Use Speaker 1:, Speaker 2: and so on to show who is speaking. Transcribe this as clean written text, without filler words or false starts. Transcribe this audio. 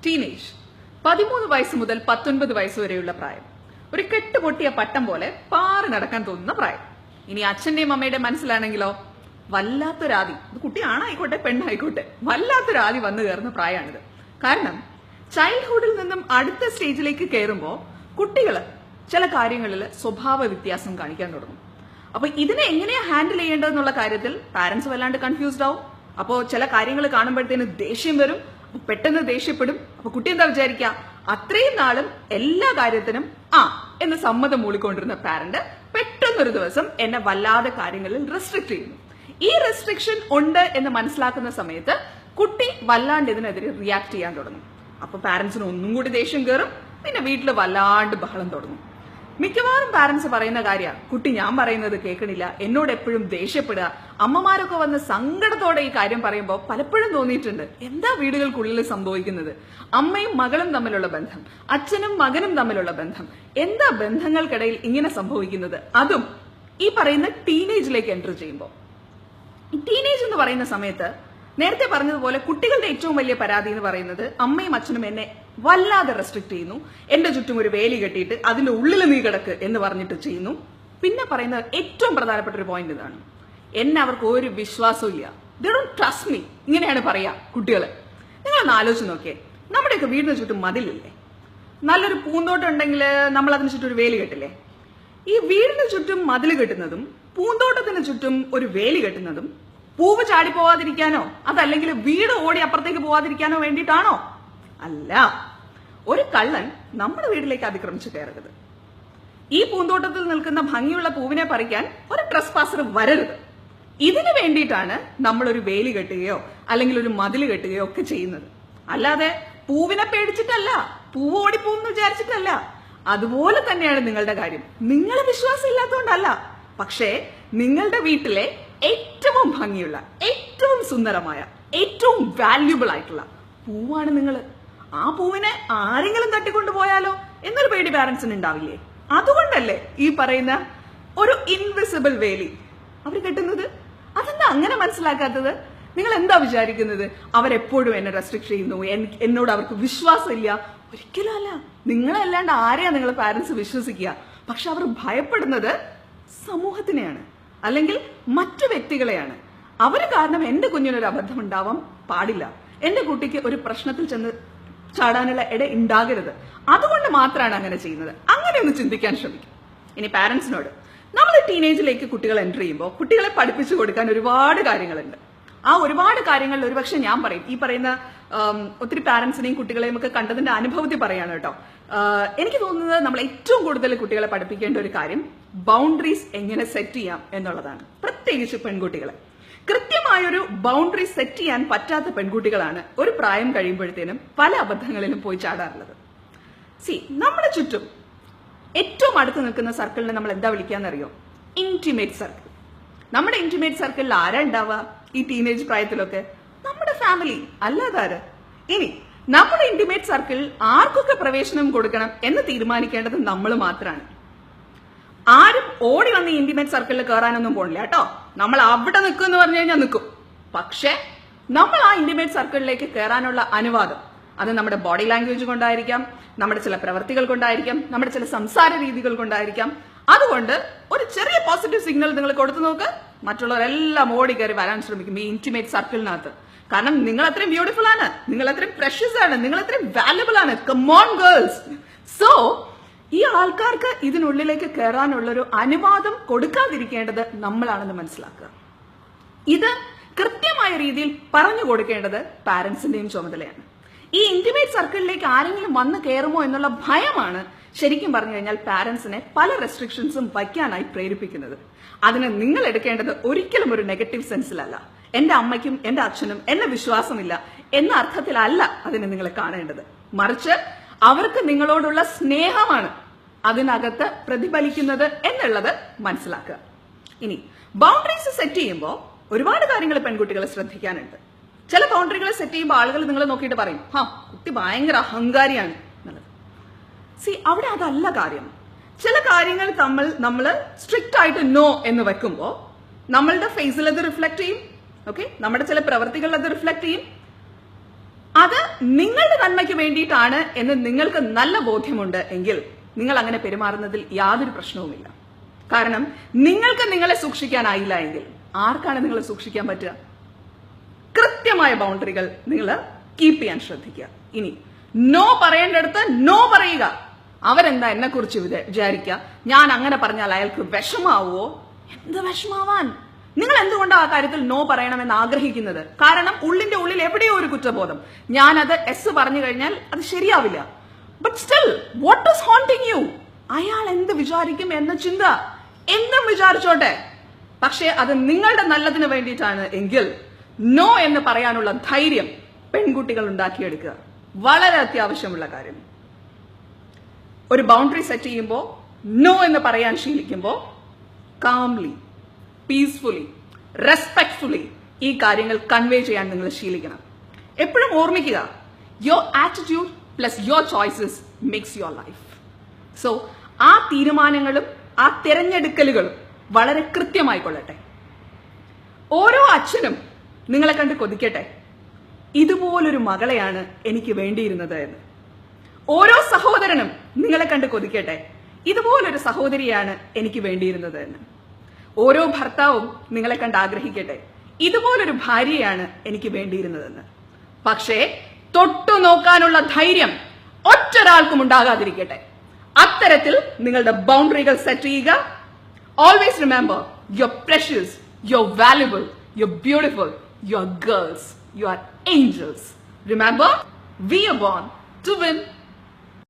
Speaker 1: Teenage 13 വയസ്സ് മുതൽ 19 വയസ്സ് വരെയുള്ള പ്രായം. ഒരു കെട്ടുപൊട്ടിയ പട്ടം പോലെ പാറി നടക്കാൻ തോന്നുന്ന പ്രായം. ഇനി അച്ഛന്റെയും അമ്മയുടെയും മനസ്സിലാണെങ്കിലോ വല്ലാത്തൊരാദി, ഇത് കുട്ടി ആണായിക്കോട്ടെ പെണ്ണായിക്കോട്ടെ, വല്ലാത്തൊരാദി വന്നു കയറുന്ന പ്രായമാണിത്. കാരണം ചൈൽഡ്ഹുഡിൽ നിന്നും അടുത്ത സ്റ്റേജിലേക്ക് കയറുമ്പോൾ കുട്ടികൾ ചില കാര്യങ്ങളിൽ സ്വഭാവ വ്യത്യാസം കാണിക്കാൻ തുടങ്ങും. അപ്പൊ ഇതിനെ എങ്ങനെയാ ഹാൻഡിൽ ചെയ്യേണ്ടതെന്നുള്ള കാര്യത്തിൽ പാരന്റ്സ് വല്ലാണ്ട് കൺഫ്യൂസ്ഡ് ആവും. അപ്പോൾ ചില കാര്യങ്ങൾ കാണുമ്പോഴത്തേന് ദേഷ്യം വരും, പെട്ടെന്ന് ദേഷ്യപ്പെടും. അപ്പൊ കുട്ടി എന്താ വിചാരിക്കുക, അത്രയും നാളും എല്ലാ കാര്യത്തിനും എന്ന് സമ്മതം മൂളിക്കൊണ്ടിരുന്ന പാരന്റ് പെട്ടെന്നൊരു ദിവസം എന്നെ വല്ലാതെ കാര്യങ്ങളിൽ റെസ്ട്രിക്ട് ചെയ്യുന്നു. ഈ റെസ്ട്രിക്ഷൻ ഉണ്ട് എന്ന് മനസ്സിലാക്കുന്ന സമയത്ത് കുട്ടി വല്ലാണ്ട് ഇതിനെതിരെ റിയാക്ട് ചെയ്യാൻ തുടങ്ങും. അപ്പൊ പാരന്റ്സിന് ഒന്നും കൂടി ദേഷ്യം കയറും, പിന്നെ വീട്ടിൽ വല്ലാണ്ട് ബഹളം തുടങ്ങും. മിക്കവാറും പാരന്റ്സ് പറയുന്ന കാര്യമാണ്, കുട്ടി ഞാൻ പറയുന്നത് കേൾക്കണില്ല, എന്നോട് എപ്പോഴും ദേഷ്യപ്പെടുക. അമ്മമാരൊക്കെ വന്ന് സങ്കടത്തോടെ ഈ കാര്യം പറയുമ്പോൾ പലപ്പോഴും തോന്നിയിട്ടുണ്ട്, എന്താ വീടുകൾക്കുള്ളിൽ സംഭവിക്കുന്നത്? അമ്മയും മകളും തമ്മിലുള്ള ബന്ധം, അച്ഛനും മകനും തമ്മിലുള്ള ബന്ധം, എന്താ ബന്ധങ്ങൾക്കിടയിൽ ഇങ്ങനെ സംഭവിക്കുന്നത്? അതും ഈ പറയുന്ന ടീനേജിലേക്ക് എൻ്റർ ചെയ്യുമ്പോൾ. ഈ ടീനേജ് എന്ന് പറയുന്ന സമയത്ത് നേരത്തെ പറഞ്ഞതുപോലെ കുട്ടികളുടെ ഏറ്റവും വലിയ പരാതി എന്ന് പറയുന്നത് അമ്മയും അച്ഛനും എന്നെ വല്ലാതെ റെസ്ട്രിക്ട് ചെയ്യുന്നു, എന്റെ ചുറ്റും ഒരു വേലി കെട്ടിയിട്ട് അതിന്റെ ഉള്ളിൽ നീ കിടക്ക് എന്ന് പറഞ്ഞിട്ട് ചെയ്യുന്നു. പിന്നെ പറയുന്ന ഏറ്റവും പ്രധാനപ്പെട്ട ഒരു പോയിന്റ് ഇതാണ്, എന്നെ അവർക്ക് ഒരു വിശ്വാസവും ഇല്ല, ദേ ഡോണ്ട് ട്രസ്റ്റ് മീ, ഇങ്ങനെയാണ് പറയാ കുട്ടികള്. നിങ്ങളൊന്ന് ആലോചിച്ച് നോക്കിയേ, നമ്മുടെയൊക്കെ വീടിന് ചുറ്റും മതിലില്ലേ? നല്ലൊരു പൂന്തോട്ടം ഉണ്ടെങ്കിൽ നമ്മൾ അതിന് ചുറ്റും ഒരു വേലി കെട്ടില്ലേ? ഈ വീടിന് ചുറ്റും മതിൽ കെട്ടുന്നതും പൂന്തോട്ടത്തിന് ചുറ്റും ഒരു വേലി കെട്ടുന്നതും പൂവ് ചാടി പോവാതിരിക്കാനോ അതല്ലെങ്കിൽ വീട് ഓടി അപ്പുറത്തേക്ക് പോവാതിരിക്കാനോ വേണ്ടിയിട്ടാണോ? അല്ല. ഒരു കള്ളൻ നമ്മുടെ വീട്ടിലേക്ക് അതിക്രമിച്ചു കയറരുത്, ഈ പൂന്തോട്ടത്തിൽ നിൽക്കുന്ന ഭംഗിയുള്ള പൂവിനെ പറിക്കാൻ ഒരു ട്രസ്പാസർ വരരുത്, ഇതിനു വേണ്ടിയിട്ടാണ് നമ്മൾ ഒരു വേലി കെട്ടുകയോ അല്ലെങ്കിൽ ഒരു മതിൽ കെട്ടുകയോ ഒക്കെ ചെയ്യുന്നത്. അല്ലാതെ പൂവിനെ പേടിച്ചിട്ടല്ല, പൂവ് ഓടിപ്പോന്ന് വിചാരിച്ചിട്ടല്ല. അതുപോലെ തന്നെയാണ് നിങ്ങളുടെ കാര്യം, നിങ്ങളെ വിശ്വാസം ഇല്ലാത്തതുകൊണ്ടല്ല. പക്ഷേ നിങ്ങളുടെ വീട്ടിലെ ഏറ്റവും ഭംഗിയുള്ള, ഏറ്റവും സുന്ദരമായ, ഏറ്റവും വാല്യുബിൾ ആയിട്ടുള്ള പൂവാണ് നിങ്ങൾ. ആ പൂവിനെ ആരെങ്കിലും തട്ടിക്കൊണ്ടുപോയാലോ എന്നൊരു പേടി പാരന്റ്സിന് ഉണ്ടാവില്ലേ? അതുകൊണ്ടല്ലേ ഈ പറയുന്ന ഒരു ഇൻവിസിബിൾ വേലി അവർ കെട്ടുന്നത്. അതെന്താ അങ്ങനെ മനസ്സിലാക്കാത്തത്? നിങ്ങൾ എന്താ വിചാരിക്കുന്നത്, അവരെപ്പോഴും എന്നെ റെസ്ട്രിക്ട് ചെയ്യുന്നു, എന്നോട് അവർക്ക് വിശ്വാസമില്ല? ഒരിക്കലും അല്ല. നിങ്ങളല്ലാണ്ട് ആരെയാ നിങ്ങൾ പാരന്റ്സ് വിശ്വസിക്കുക? പക്ഷെ അവർ ഭയപ്പെടുന്നത് സമൂഹത്തിനെയാണ്, അല്ലെങ്കിൽ മറ്റു വ്യക്തികളെയാണ്. അവര് കാരണം എന്റെ കുഞ്ഞിനൊരു അബദ്ധം ഉണ്ടാവാൻ പാടില്ല, എന്റെ കുട്ടിക്ക് ഒരു പ്രശ്നത്തിൽ ചെന്ന് ചാടാനുള്ള ഇട ഉണ്ടാകരുത്, അതുകൊണ്ട് മാത്രമാണ് അങ്ങനെ ചെയ്യുന്നത്. അങ്ങനെ ഒന്ന് ചിന്തിക്കാൻ ശ്രമിക്കും. ഇനി പാരന്റ്സിനോട്, നമ്മൾ ടീനേജിലേക്ക് കുട്ടികൾ എൻ്റർ ചെയ്യുമ്പോൾ കുട്ടികളെ പഠിപ്പിച്ചു കൊടുക്കാൻ ഒരുപാട് കാര്യങ്ങളുണ്ട്. ആ ഒരുപാട് കാര്യങ്ങളിൽ ഒരുപക്ഷെ ഞാൻ പറയും, ഈ പറയുന്ന ഒത്തിരി പാരന്റ്സിനെയും കുട്ടികളെയും ഒക്കെ കണ്ടതിന്റെ അനുഭവത്തിൽ പറയാണ് കേട്ടോ. എനിക്ക് തോന്നുന്നത് നമ്മൾ ഏറ്റവും കൂടുതൽ കുട്ടികളെ പഠിപ്പിക്കേണ്ട ഒരു കാര്യം ബൗണ്ടറീസ് എങ്ങനെ സെറ്റ് ചെയ്യാം എന്നുള്ളതാണ്. പ്രത്യേകിച്ച് പെൺകുട്ടികളെ കൃത്യമായൊരു ബൗണ്ടറി സെറ്റ് ചെയ്യാൻ പറ്റാത്ത പെൺകുട്ടികളാണ് ഒരു പ്രായം കഴിയുമ്പോഴത്തേനും പല അബദ്ധങ്ങളിലും പോയി ചാടാറുള്ളത്. നമ്മുടെ ചുറ്റും ഏറ്റവും അടുത്ത് നിൽക്കുന്ന സർക്കിളിനെ നമ്മൾ എന്താ വിളിക്കാന്നറിയോ? Intimate circle. നമ്മുടെ ഇന്റിമേറ്റ് സർക്കിളിൽ ആരാ ഉണ്ടാവുക ഈ ടീനേജ് പ്രായത്തിലൊക്കെ? നമ്മുടെ ഫാമിലി, അല്ലാതാര്? ഇനി നമ്മുടെ ഇന്റിമേറ്റ് സർക്കിളിൽ ആർക്കൊക്കെ പ്രവേശനം കൊടുക്കണം എന്ന് തീരുമാനിക്കേണ്ടത് നമ്മൾ മാത്രമാണ്. ആരും ഓടി വന്ന് ഇന്റിമേറ്റ് സർക്കിളിൽ കയറാനൊന്നും പോണില്ല കേട്ടോ. നമ്മൾ അവിടെ നിൽക്കും എന്ന് പറഞ്ഞു കഴിഞ്ഞാൽ നിൽക്കും. പക്ഷെ നമ്മൾ ആ ഇന്റിമേറ്റ് സർക്കിളിലേക്ക് കയറാനുള്ള അനുവാദം അത് നമ്മുടെ ബോഡി ലാംഗ്വേജ് കൊണ്ടായിരിക്കാം, നമ്മുടെ ചില പ്രവൃത്തികൾ കൊണ്ടായിരിക്കാം, നമ്മുടെ ചില സംസാര രീതികൾ കൊണ്ടായിരിക്കാം. അതുകൊണ്ട് ഒരു ചെറിയ പോസിറ്റീവ് സിഗ്നൽ നിങ്ങൾ കൊടുത്തു നോക്ക്, മറ്റുള്ളവരെല്ലാം ഓടി കയറി വരാൻ ശ്രമിക്കും ഈ ഇന്റിമേറ്റ് സർക്കിളിനകത്ത്. കാരണം നിങ്ങൾ അത്രയും ബ്യൂട്ടിഫുൾ ആണ്, നിങ്ങൾ അത്രയും പ്രഷ്യസ് ആണ്, നിങ്ങൾ അത്രയും വാല്യുബിൾ ആണ്. Come on girls. സോ ഈ ആൾക്കാർക്ക് ഇതിനുള്ളിലേക്ക് കയറാനുള്ളൊരു അനുവാദം കൊടുക്കാതിരിക്കേണ്ടത് നമ്മളാണെന്ന് മനസ്സിലാക്കുക. ഇത് കൃത്യമായ രീതിയിൽ പറഞ്ഞു കൊടുക്കേണ്ടത് പാരന്റ്സിന്റെയും ചുമതലയാണ്. ഈ ഇന്റിമേറ്റ് സർക്കിളിലേക്ക് ആരെങ്കിലും വന്ന് കയറുമോ എന്നുള്ള ഭയമാണ് ശരിക്കും പറഞ്ഞു കഴിഞ്ഞാൽ പാരന്റ്സിനെ പല റെസ്ട്രിക്ഷൻസും വയ്ക്കാനായി പ്രേരിപ്പിക്കുന്നത്. അതിന് നിങ്ങൾ എടുക്കേണ്ടത് ഒരിക്കലും ഒരു നെഗറ്റീവ് സെൻസിലല്ല. എന്റെ അമ്മയ്ക്കും എന്റെ അച്ഛനും എന്നെ വിശ്വാസമില്ല എന്ന അർത്ഥത്തിലല്ല അതിനെ നിങ്ങൾ കാണേണ്ടത്. മറിച്ച് അവർക്ക് നിങ്ങളോടുള്ള സ്നേഹമാണ് അതിനകത്ത് പ്രതിഫലിക്കുന്നത് എന്നുള്ളത് മനസ്സിലാക്കുക. ഇനി ബൗണ്ടറീസ് സെറ്റ് ചെയ്യുമ്പോൾ ഒരുപാട് കാര്യങ്ങൾ പെൺകുട്ടികളെ ശ്രദ്ധിക്കാനുണ്ട്. ചില ബൗണ്ടറികൾ സെറ്റ് ചെയ്യുമ്പോൾ ആളുകൾ നിങ്ങൾ നോക്കിയിട്ട് പറയും, കുട്ടി ഭയങ്കര അഹങ്കാരിയാണ് എന്നുള്ളത്. അവിടെ അതല്ല കാര്യം. ചില കാര്യങ്ങൾ നമ്മൾ സ്ട്രിക്റ്റ് ആയിട്ട് നോ എന്ന് വെക്കുമ്പോൾ നമ്മളുടെ ഫേസിൽ അത് റിഫ്ലക്ട് ചെയ്യും. ഓക്കെ, നമ്മുടെ ചില പ്രവർത്തികൾ അത് റിഫ്ലക്ട് ചെയ്യും. അത് നിങ്ങളുടെ നന്മയ്ക്ക് വേണ്ടിയിട്ടാണ് എന്ന് നിങ്ങൾക്ക് നല്ല ബോധ്യമുണ്ട് എങ്കിൽ നിങ്ങൾ അങ്ങനെ പെരുമാറുന്നതിൽ യാതൊരു പ്രശ്നവുമില്ല. കാരണം നിങ്ങൾക്ക് നിങ്ങളെ സൂക്ഷിക്കാനായില്ല എങ്കിൽ ആർക്കാണ് നിങ്ങളെ സൂക്ഷിക്കാൻ പറ്റുക? കൃത്യമായ ബൗണ്ടറികൾ നിങ്ങൾ കീപ്പ് ചെയ്യാൻ ശ്രദ്ധിക്കുക. ഇനി നോ പറയേണ്ടടുത്ത് നോ പറയുക. അവരെന്താ എന്നെ കുറിച്ച് വിചാരിക്കുക? ഞാൻ അങ്ങനെ പറഞ്ഞാൽ അയാൾക്ക് വിഷമാവോ? എന്ത് വിഷമാവാൻ? നിങ്ങൾ എന്തുകൊണ്ടാണ് ആ കാര്യത്തിൽ നോ പറയണമെന്ന് ആഗ്രഹിക്കുന്നത്? കാരണം ഉള്ളിന്റെ ഉള്ളിൽ എവിടെയോ ഒരു കുറ്റബോധം. ഞാനത് എസ് പറഞ്ഞു കഴിഞ്ഞാൽ അത് ശരിയാവില്ല. But still what is haunting you? അയാൾ എന്ത് വിചാരിക്കും എന്ന ചിന്ത എന്തും വിചാരിച്ചോട്ടെ. പക്ഷെ അത് നിങ്ങളുടെ നല്ലതിന് വേണ്ടിയിട്ടാണ് എങ്കിൽ നോ എന്ന് പറയാനുള്ള ധൈര്യം പെൺകുട്ടികൾ ഉണ്ടാക്കിയെടുക്കുക. വളരെ അത്യാവശ്യമുള്ള കാര്യം. ഒരു ബൗണ്ടറി സെറ്റ് ചെയ്യുമ്പോൾ നോ എന്ന് പറയാൻ ശീലിക്കുമ്പോൾ കാംലി, പീസ്ഫുള്ളി, റെസ്പെക്ട്ഫുള്ളി ഈ കാര്യങ്ങൾ കൺവേ ചെയ്യാൻ നിങ്ങൾ ശീലിക്കണം. എപ്പോഴും ഓർമ്മിക്കുക, your attitude plus your choices makes your life. So ആ തീരുമാനങ്ങളും ആ തിരഞ്ഞെടുക്കലുകളും വളരെ കൃത്യമായി കൊള്ളട്ടെ. ഓരോ അച്ഛനും നിങ്ങളെ കണ്ട് കൊതിക്കട്ടെ, ഇതുപോലൊരു മകളെയാണ് എനിക്ക് വേണ്ടിയിരുന്നത് എന്ന്. ഓരോ സഹോദരനും നിങ്ങളെ കണ്ട് കൊതിക്കട്ടെ, ഇതുപോലൊരു സഹോദരിയാണ് എനിക്ക് വേണ്ടിയിരുന്നത് എന്ന്. ഓരോ ഭർത്താവും നിങ്ങളെ കണ്ട് ആഗ്രഹിക്കട്ടെ, ഇതുപോലൊരു ഭാര്യയാണ് എനിക്ക് വേണ്ടിയിരുന്നതെന്ന്. പക്ഷേ തൊട്ടു നോക്കാനുള്ള ധൈര്യം ഒറ്റൊരാൾക്കും ഉണ്ടാകാതിരിക്കട്ടെ. അത്തരത്തിൽ നിങ്ങളുടെ ബൗണ്ടറികൾ സെറ്റ് ചെയ്യുക. Always remember, you are precious, you are valuable, you are beautiful, you are girls, you are angels. Remember, we are born to win.